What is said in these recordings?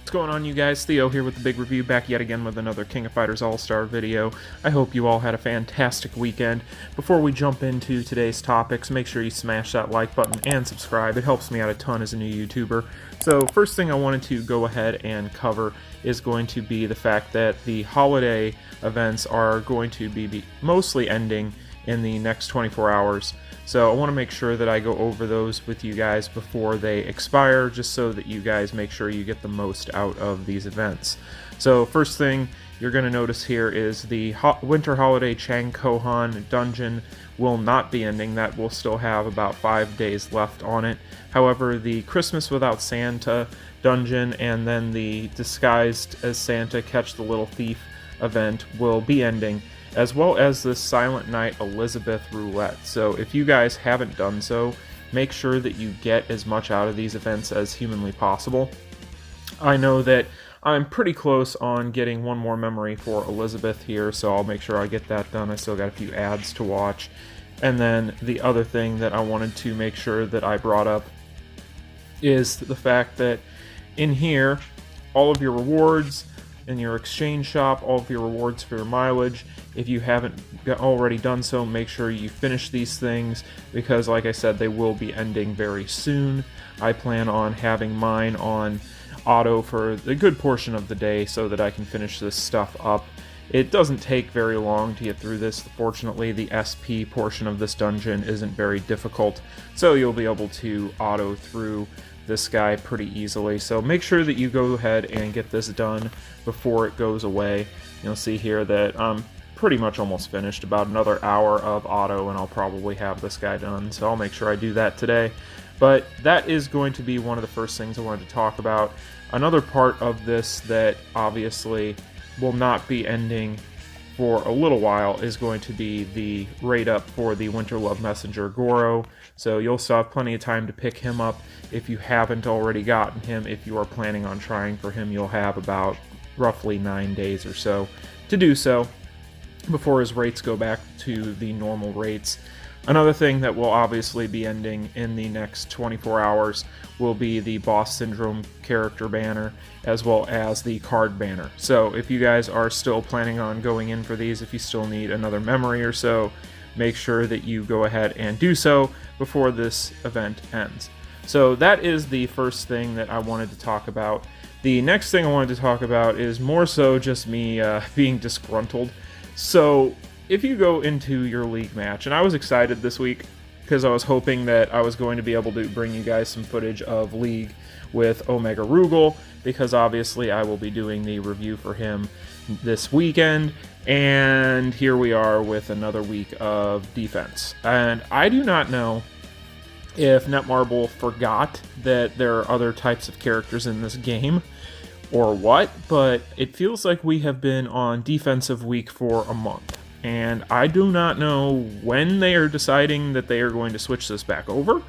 What's going on, you guys? Theo here with the big review, back yet again with another King of Fighters All-Star video. I hope you all had a fantastic weekend. Before we jump into today's topics, make sure you smash that like button and subscribe. It helps me out a ton as a new YouTuber. So first thing I wanted to go ahead and cover is going to be the fact that the holiday events are going to be mostly ending in the next 24 hours. So I want to make sure that I go over those with you guys before they expire, just so that you guys make sure you get the most out of these events. So first thing you're going to notice here is the Winter Holiday Chang Kohan dungeon will not be ending. That will still have about 5 days left on it. However, the Christmas Without Santa dungeon and then the Disguised as Santa Catch the Little Thief event will be ending, as well as the Silent Night Elizabeth Roulette. So if you guys haven't done so, make sure that you get as much out of these events as humanly possible. I know that I'm pretty close on getting one more memory for Elizabeth here, so I'll make sure I get that done. I still got a few ads to watch. And then the other thing that I wanted to make sure that I brought up is the fact that in here, all of your rewards in your exchange shop, all of your rewards for your mileage, if you haven't already done so, make sure you finish these things, because like I said, they will be ending very soon. I plan on having mine on auto for a good portion of the day so that I can finish this stuff up. It doesn't take very long to get through this. Fortunately, the SP portion of this dungeon isn't very difficult, so you'll be able to auto through this guy pretty easily. So make sure that you go ahead and get this done before it goes away. You'll see here that I'm pretty much almost finished, about another hour of auto, and I'll probably have this guy done, so I'll make sure I do that today. But that is going to be one of the first things I wanted to talk about. Another part of this that obviously will not be ending for a little while is going to be the raid up for the Winter Love Messenger Goro. So you'll still have plenty of time to pick him up if you haven't already gotten him. If you are planning on trying for him, you'll have about roughly 9 days or so to do so before his rates go back to the normal rates. Another thing that will obviously be ending in the next 24 hours will be the Boss Syndrome character banner, as well as the card banner. So if you guys are still planning on going in for these, if you still need another memory or so, make sure that you go ahead and do so before this event ends. So that is the first thing that I wanted to talk about. The next thing I wanted to talk about is more so just me being disgruntled. So if you go into your league match, and I was excited this week because I was hoping that I was going to be able to bring you guys some footage of League with Omega Rugal, because obviously I will be doing the review for him this weekend, and here we are with another week of defense. And I do not know if Netmarble forgot that there are other types of characters in this game or what, but it feels like we have been on defensive week for a month. And I do not know when they are deciding that they are going to switch this back over,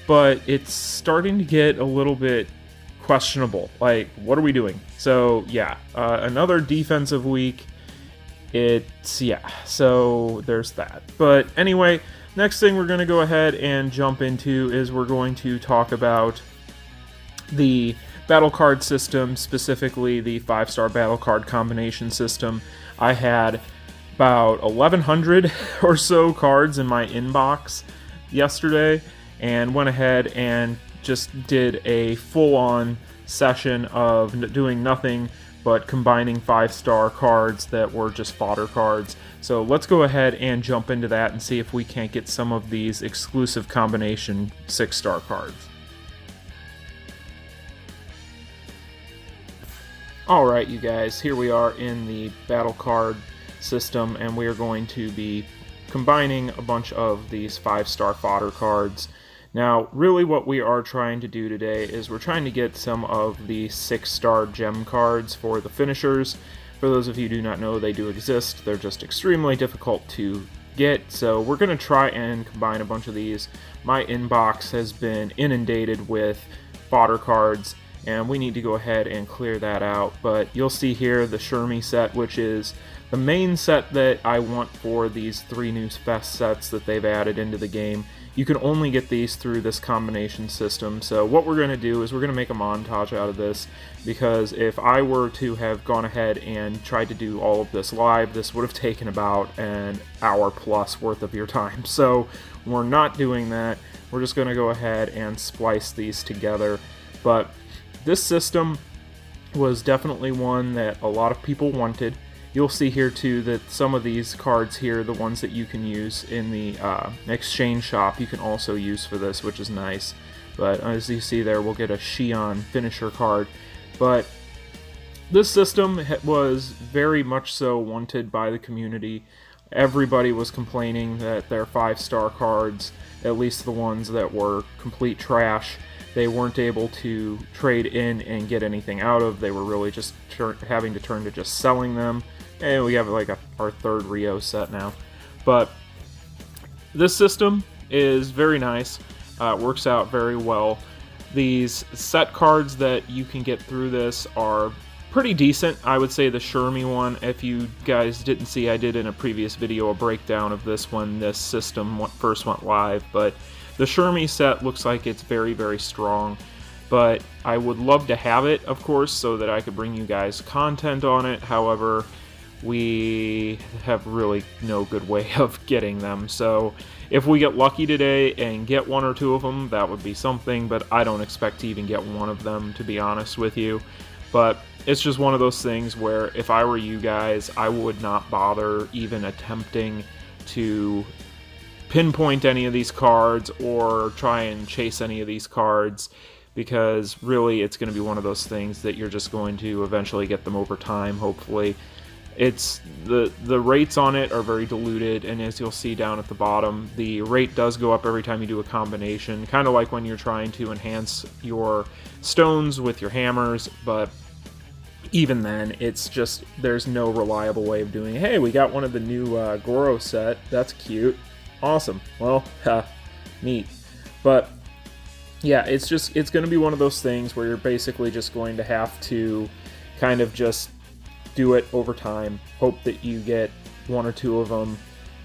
but it's starting to get a little bit questionable. Like, what are we doing? So, yeah, another defensive week. So there's that. But anyway, next thing we're going to go ahead and jump into is we're going to talk about the battle card system, specifically the 5-star battle card combination system. I had about 1,100 or so cards in my inbox yesterday, and went ahead and just did a full-on session of doing nothing but combining 5-star cards that were just fodder cards. So let's go ahead and jump into that and see if we can't get some of these exclusive combination 6-star cards. Alright, you guys, here we are in the battle card system, and we are going to be combining a bunch of these 5-star fodder cards. Now, really what we are trying to do today is we're trying to get some of the 6-star gem cards for the finishers. For those of you who do not know, they do exist. They're just extremely difficult to get, so we're going to try and combine a bunch of these. My inbox has been inundated with fodder cards, and we need to go ahead and clear that out. But you'll see here the Shermie set, which is The main set that I want for these 3 new FES sets that they've added into the game, you can only get these through this combination system. So what we're going to do is we're going to make a montage out of this, because if I were to have gone ahead and tried to do all of this live, this would have taken about an hour plus worth of your time. So we're not doing that. We're just going to go ahead and splice these together. But this system was definitely one that a lot of people wanted. You'll see here too that some of these cards here, the ones that you can use in the exchange shop, you can also use for this, which is nice. But as you see there, we'll get a Shion finisher card. But this system was very much so wanted by the community. Everybody was complaining that their 5-star cards, at least the ones that were complete trash, they weren't able to trade in and get anything out of. They were really just having to turn to just selling them. And we have like our 3rd Rio set now. But this system is very nice. It works out very well. These set cards that you can get through this are pretty decent. I would say the Shermie one, if you guys didn't see, I did in a previous video a breakdown of this when this system first went live. But the Shermie set looks like it's very, very strong. But I would love to have it, of course, so that I could bring you guys content on it. However, we have really no good way of getting them. So if we get lucky today and get 1 or 2 of them, that would be something, but I don't expect to even get 1 of them, to be honest with you. But it's just one of those things where if I were you guys, I would not bother even attempting to pinpoint any of these cards or try and chase any of these cards, because really it's going to be one of those things that you're just going to eventually get them over time, hopefully. It's the rates on it are very diluted, and as you'll see down at the bottom, the rate does go up every time you do a combination, kind of like when you're trying to enhance your stones with your hammers. But even then, it's just, there's no reliable way of doing it. Hey, we got one of the new Goro set. That's cute. Awesome. Well, neat. But yeah, it's going to be one of those things where you're basically just going to have to kind of just do it over time, hope that you get 1 or 2 of them,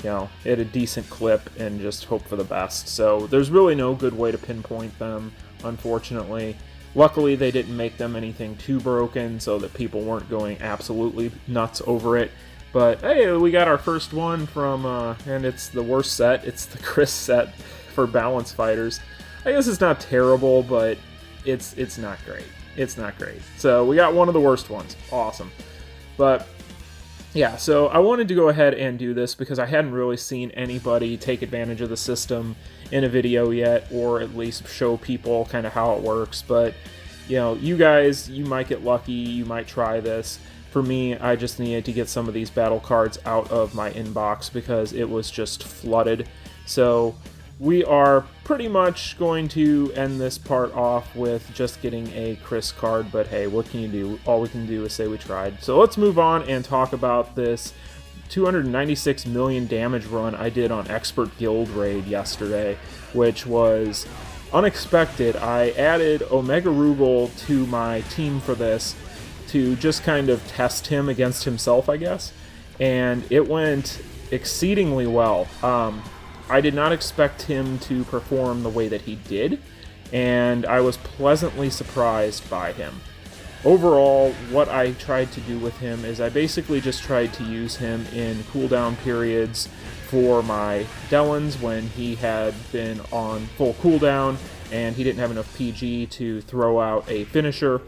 you know, at a decent clip, and just hope for the best. So there's really no good way to pinpoint them, unfortunately. Luckily, they didn't make them anything too broken so that people weren't going absolutely nuts over it. But hey, we got our first one from, and it's the worst set. It's the Chris set for Balance Fighters. I guess it's not terrible, but it's not great. It's not great. So we got one of the worst ones. Awesome. But yeah, so I wanted to go ahead and do this because I hadn't really seen anybody take advantage of the system in a video yet, or at least show people kind of how it works. But, you know, you guys, you might get lucky, you might try this. For me, I just needed to get some of these battle cards out of my inbox because it was just flooded. So we are pretty much going to end this part off with just getting a Chris card, but hey, what can you do? All we can do is say we tried. So let's move on and talk about this 296 million damage run I did on Expert Guild Raid yesterday, which was unexpected. I added Omega Rugal to my team for this to just kind of test him against himself, I guess, and it went exceedingly well. I did not expect him to perform the way that he did, and I was pleasantly surprised by him. Overall, what I tried to do with him is I basically just tried to use him in cooldown periods for my Delans when he had been on full cooldown and he didn't have enough PG to throw out a finisher,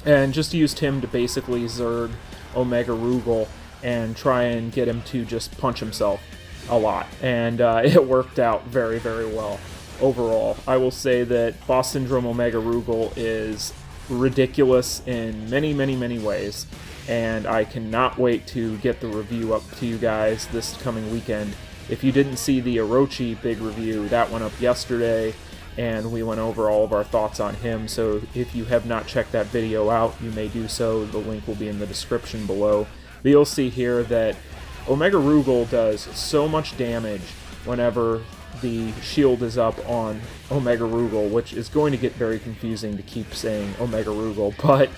and just used him to basically Zerg Omega Rugal and try and get him to just punch himself a lot, and it worked out very, very well. Overall, I will say that Boss Syndrome Omega Rugal is ridiculous in many, many, many ways, and I cannot wait to get the review up to you guys this coming weekend. If you didn't see the Orochi big review, that went up yesterday, and we went over all of our thoughts on him, so if you have not checked that video out, you may do so. The link will be in the description below. But you'll see here that Omega Rugal does so much damage whenever the shield is up on Omega Rugal, which is going to get very confusing to keep saying Omega Rugal, but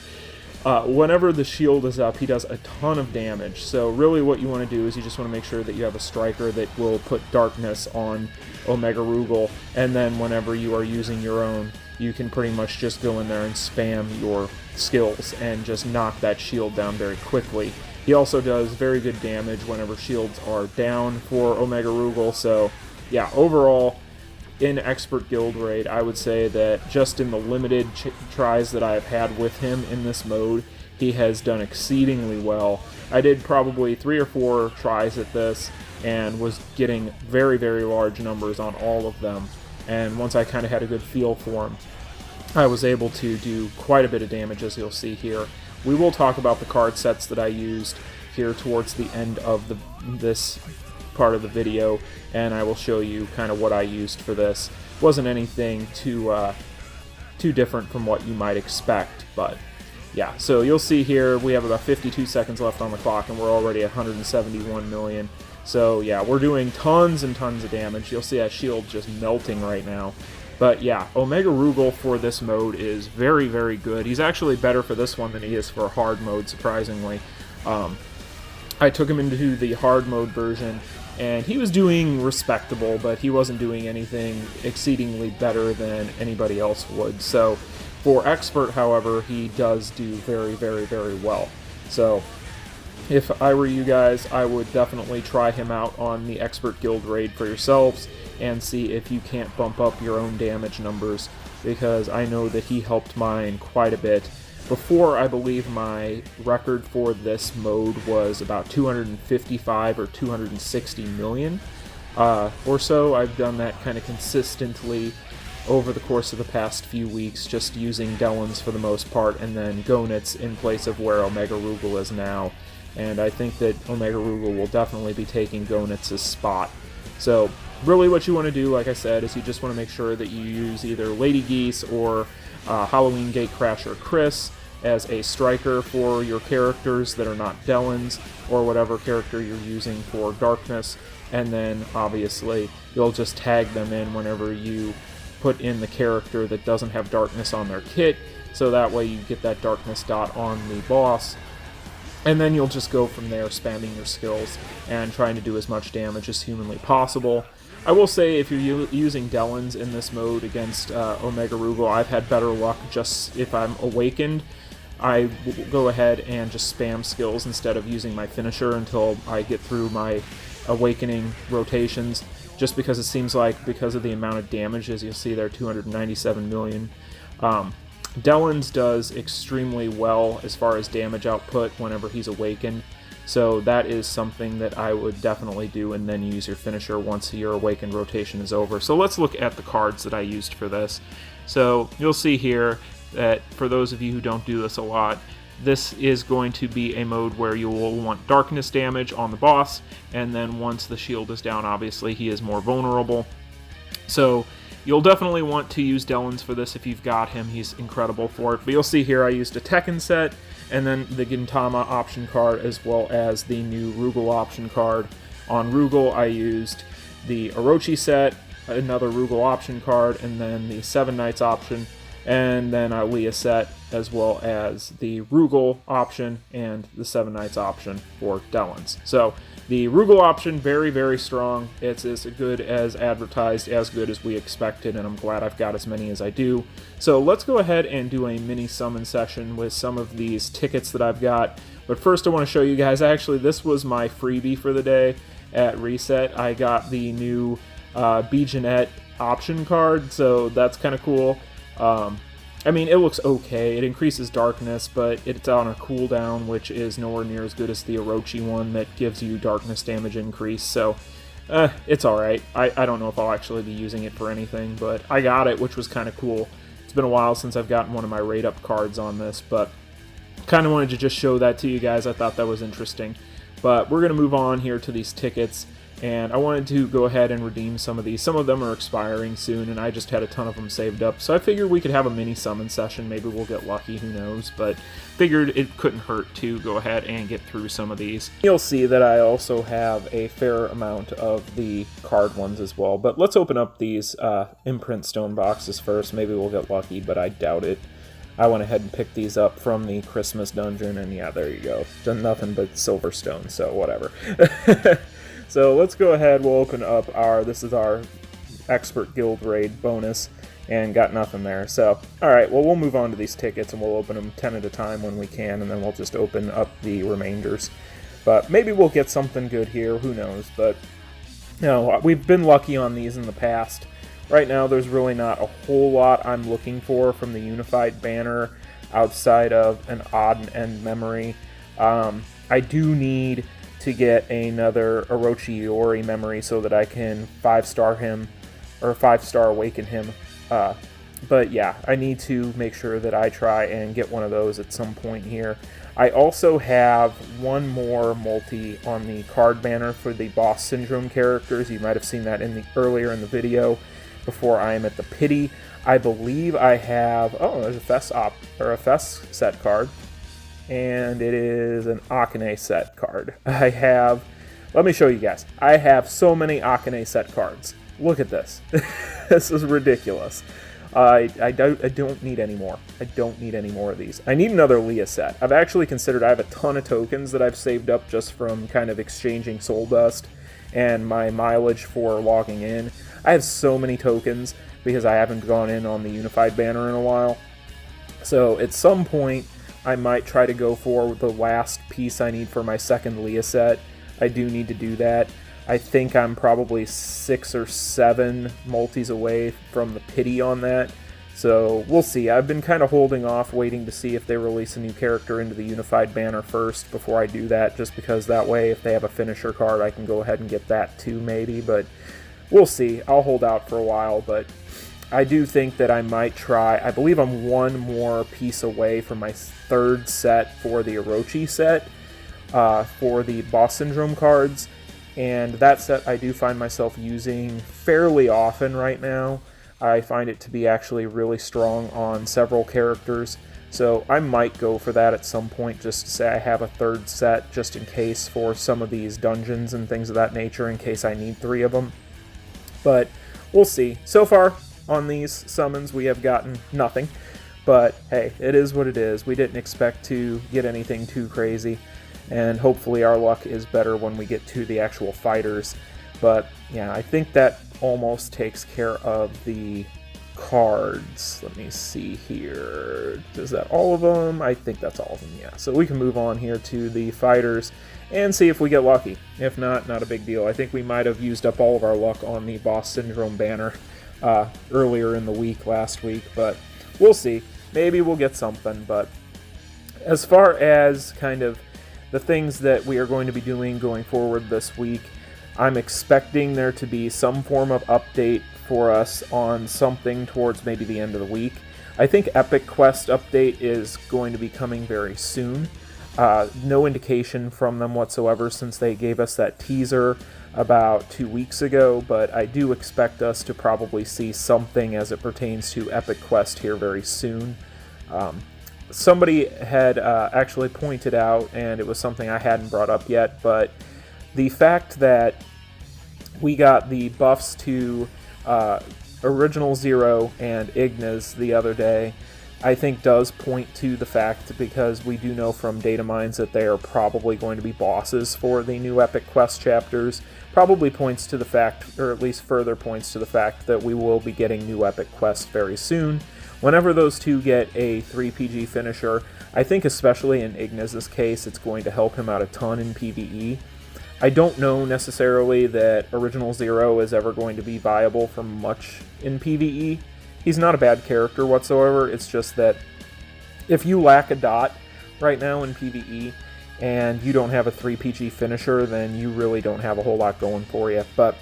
Whenever the shield is up, he does a ton of damage. So really what you want to do is you just want to make sure that you have a striker that will put darkness on Omega Rugal, and then whenever you are using your own, you can pretty much just go in there and spam your skills and just knock that shield down very quickly. He also does very good damage whenever shields are down for Omega Rugal, so yeah, overall, in Expert Guild Raid, I would say that just in the limited tries that I've had with him in this mode, he has done exceedingly well. I did probably 3 or 4 tries at this, and was getting very, very large numbers on all of them, and once I kind of had a good feel for him, I was able to do quite a bit of damage, as you'll see here. We will talk about the card sets that I used here towards the end of this part of the video, and I will show you kind of what I used for this. Wasn't anything too different from what you might expect, but yeah. So you'll see here we have about 52 seconds left on the clock, and we're already at 171 million. So yeah, we're doing tons and tons of damage. You'll see that shield just melting right now. But yeah, Omega Rugal for this mode is very, very good. He's actually better for this one than he is for hard mode, surprisingly. I took him into the hard mode version, and he was doing respectable, but he wasn't doing anything exceedingly better than anybody else would. So for Expert, however, he does do very, very, very well. So if I were you guys, I would definitely try him out on the Expert Guild Raid for yourselves and see if you can't bump up your own damage numbers, because I know that he helped mine quite a bit. Before, I believe my record for this mode was about 255 or 260 million or so. I've done that kind of consistently over the course of the past few weeks, just using Delans for the most part, and then Gonits in place of where Omega Rugal is now. And I think that Omega Rugal will definitely be taking Gonits' spot. So really what you want to do, like I said, is you just want to make sure that you use either Lady Geese or Halloween Gatecrasher Chris as a striker for your characters that are not Delans, or whatever character you're using for darkness, and then obviously you'll just tag them in whenever you put in the character that doesn't have darkness on their kit, so that way you get that darkness dot on the boss, and then you'll just go from there spamming your skills and trying to do as much damage as humanly possible. I will say, if you're using Delans in this mode against Omega Rugal, I've had better luck just if I'm awakened. I will go ahead and just spam skills instead of using my finisher until I get through my awakening rotations, just because it seems like, because of the amount of damage, as you'll see there, 297 million. Delans does extremely well as far as damage output whenever he's awakened. So that is something that I would definitely do, and then use your finisher once your awakened rotation is over. So let's look at the cards that I used for this. So you'll see here that for those of you who don't do this a lot, this is going to be a mode where you will want darkness damage on the boss, and then once the shield is down, obviously he is more vulnerable. So you'll definitely want to use Delans for this if you've got him. He's incredible for it. But you'll see here I used a Tekken set, and then the Gintama option card, as well as the new Rugal option card. On Rugal, I used the Orochi set, another Rugal option card, and then the 7 Knights option, and then a Leah set, as well as the Rugal option and the 7 Knights option for Delans. So the Rugal option, very, very strong. It's as good as advertised, as good as we expected, and I'm glad I've got as many as I do. So let's go ahead and do a mini summon session with some of these tickets that I've got. But first I want to show you guys, actually this was my freebie for the day at Reset. I got the new Jeanette option card, so that's kind of cool. I mean, it looks okay. It increases darkness, but it's on a cooldown, which is nowhere near as good as the Orochi one that gives you darkness damage increase, so it's alright. I don't know if I'll actually be using it for anything, but I got it, which was kind of cool. It's been a while since I've gotten one of my rate-up cards on this, but kind of wanted to just show that to you guys. I thought that was interesting. But we're going to move on here to these tickets, and I wanted to go ahead and redeem some of these. Some of them are expiring soon, and I just had a ton of them saved up, so I figured we could have a mini summon session. Maybe we'll get lucky, who knows, but figured it couldn't hurt to go ahead and get through some of these. You'll see that I also have a fair amount of the card ones as well, but let's open up these imprint stone boxes first. Maybe we'll get lucky, but I doubt it. I went ahead and picked these up from the Christmas dungeon, and yeah, there you go. Done nothing but silverstone, so whatever. So let's go ahead, we'll open up this is our Expert Guild Raid bonus, and got nothing there. So, alright, well, we'll move on to these tickets, and we'll open them 10 at a time when we can, and then we'll just open up the remainders. But maybe we'll get something good here, who knows, but, you know, we've been lucky on these in the past. Right now, there's really not a whole lot I'm looking for from the Unified Banner outside of an odd and end memory. I do need to get another Orochi Iori memory so that I can 5-star him, or 5-star awaken him. But yeah, I need to make sure that I try and get one of those at some point here. I also have one more multi on the card banner for the Boss Syndrome characters. You might have seen that earlier in the video before I am at the pity. I believe I have, oh, there's a FES set card, and it is an Akane set card. Let me show you guys. I have so many Akane set cards. Look at this. This is ridiculous. I don't need any more. I don't need any more of these. I need another Leah set. I've actually considered, I have a ton of tokens that I've saved up just from kind of exchanging soul dust and my mileage for logging in. I have so many tokens because I haven't gone in on the Unified Banner in a while. So at some point, I might try to go for the last piece I need for my second Leah set. I do need to do that. I think I'm probably 6 or 7 multis away from the pity on that. So we'll see. I've been kind of holding off, waiting to see if they release a new character into the Unified Banner first before I do that, just because that way if they have a finisher card I can go ahead and get that too maybe, but we'll see. I'll hold out for a while, but I do think that I might try. I believe I'm one more piece away from my 3rd set for the Orochi set for the Boss Syndrome cards. And that set I do find myself using fairly often right now. I find it to be actually really strong on several characters. So I might go for that at some point, just to say I have a 3rd set just in case for some of these dungeons and things of that nature, in case I need 3 of them. But we'll see. So far on these summons we have gotten nothing. But hey, it is what it is. We didn't expect to get anything too crazy. And hopefully our luck is better when we get to the actual fighters. But yeah, I think that almost takes care of the cards. Let me see here. Is that all of them? I think that's all of them, yeah. So we can move on here to the fighters and see if we get lucky. If not, not a big deal. I think we might have used up all of our luck on the Boss Syndrome banner earlier in the week, last week. But we'll see. Maybe we'll get something. But as far as kind of the things that we are going to be doing going forward this week, I'm expecting there to be some form of update for us on something towards maybe the end of the week. I think Epic Quest update is going to be coming very soon. No indication from them whatsoever since they gave us that teaser about 2 weeks ago, but I do expect us to probably see something as it pertains to Epic Quest here very soon. Somebody had actually pointed out, and it was something I hadn't brought up yet, but the fact that we got the buffs to Original Zero and Ignis the other day, I think does point to the fact, because we do know from data mines that they are probably going to be bosses for the new Epic Quest chapters, probably points to the fact, or at least further points to the fact, that we will be getting new Epic Quests very soon. Whenever those two get a 3PG finisher, I think especially in Ignis' case, it's going to help him out a ton in PvE. I don't know necessarily that Original Zero is ever going to be viable for much in PvE. He's not a bad character whatsoever, it's just that if you lack a dot right now in PvE, and you don't have a 3PG finisher, then you really don't have a whole lot going for you. But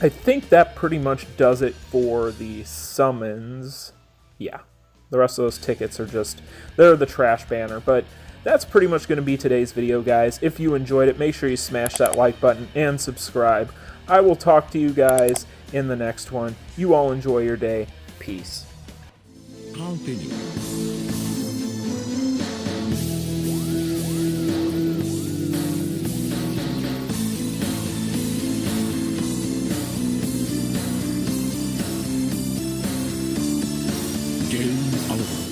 I think that pretty much does it for the summons. Yeah, the rest of those tickets are just, they're the trash banner, but that's pretty much going to be today's video, guys. If you enjoyed it, make sure you smash that like button and subscribe. I will talk to you guys in the next one. You all enjoy your day. Peace. Continue. Game over.